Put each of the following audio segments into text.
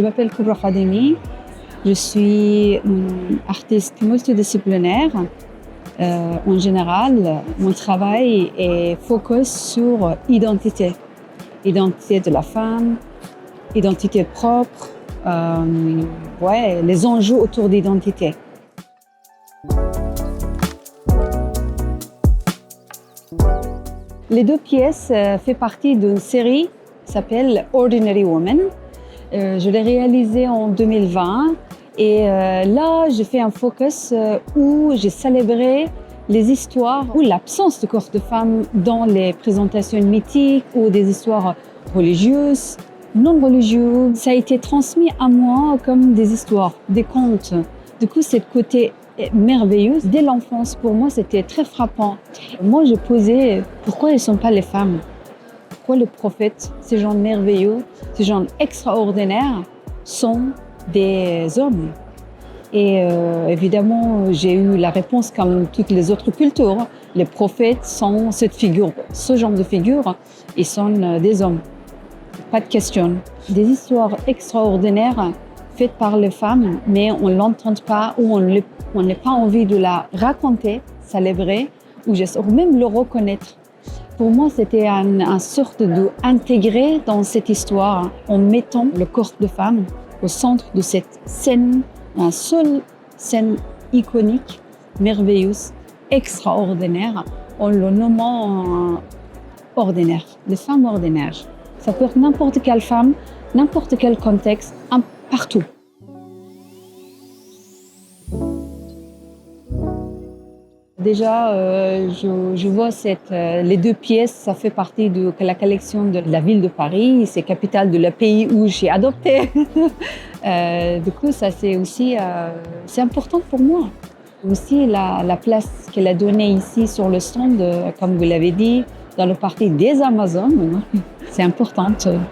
m'appelle Kubra Khademi. Je suis une artiste multidisciplinaire. En général, mon travail est focus sur identité. Identité de la femme, identité propre, les enjeux autour d'identité. Les deux pièces font partie d'une série qui s'appelle Ordinary Woman. Je l'ai réalisée en 2020 et là, j'ai fait un focus où j'ai célébré les histoires ou l'absence de corps de femme dans les présentations mythiques ou des histoires religieuses, non religieuses. Ça a été transmis à moi comme des histoires, des contes. Du coup, ce côté merveilleux, dès l'enfance, pour moi, c'était très frappant. Moi, je posais pourquoi elles ne sont pas les femmes? Pourquoi les prophètes, ces gens merveilleux, ces gens extraordinaires, sont des hommes? Et évidemment, j'ai eu la réponse comme toutes les autres cultures. Les prophètes sont cette figure, ce genre de figure, ils sont des hommes. Pas de question. Des histoires extraordinaires faites par les femmes, mais on ne l'entend pas ou on n'a pas envie de la raconter, célébrer, ou même le reconnaître. Pour moi, c'était une sorte d'intégrer dans cette histoire en mettant le corps de femme au centre de cette scène, une seule scène iconique, merveilleuse, extraordinaire, en le nommant ordinaire, les femmes ordinaires. Ça peut être n'importe quelle femme, n'importe quel contexte, partout. Déjà, je vois les deux pièces, ça fait partie de la collection de la ville de Paris, c'est capitale de le pays où j'ai adopté. Du coup, ça c'est aussi c'est important pour moi. Aussi la place qu'elle a donnée ici sur le stand, comme vous l'avez dit, dans le parti des Amazones, c'est important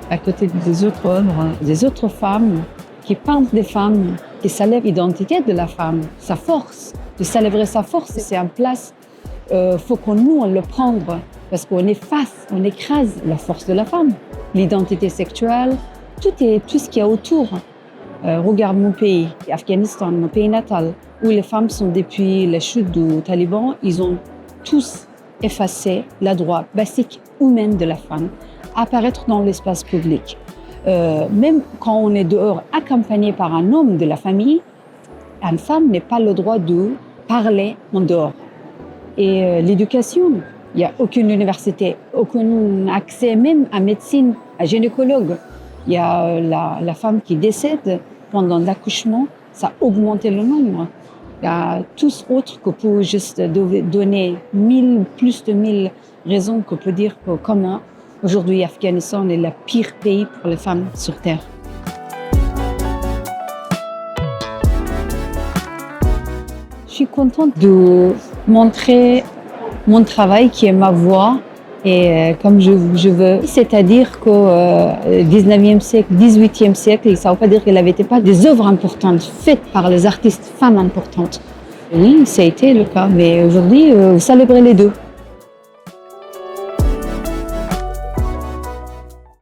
à côté des autres œuvres, des autres femmes qui peignent des femmes, qui célèbrent l'identité de la femme, sa force. De célébrer sa force, c'est en place. Faut qu'on on le prendre parce qu'on efface, on écrase la force de la femme, l'identité sexuelle, tout ce qu'il y a autour. Regarde mon pays, Afghanistan, mon pays natal, où les femmes sont depuis la chute du Taliban, ils ont tous effacé la droit basique humaine de la femme, apparaître dans l'espace public. Même quand on est dehors accompagné par un homme de la famille, une femme n'a pas le droit de parler en dehors. Et l'éducation, il n'y a aucune université, aucun accès même à médecine, à gynécologue. Il y a la femme qui décède pendant l'accouchement, ça a augmenté le nombre. Il y a tous autres que pour juste donner plus de 1000 raisons qu'on peut dire que comment aujourd'hui Afghanistan est le pire pays pour les femmes sur Terre. Je suis contente de montrer mon travail qui est ma voix et comme je veux. C'est-à-dire qu'au 19e siècle, 18e siècle, ça ne veut pas dire qu'il n'y avait pas des œuvres importantes faites par les artistes femmes importantes. Oui, ça a été le cas, mais aujourd'hui, vous célébrez les deux.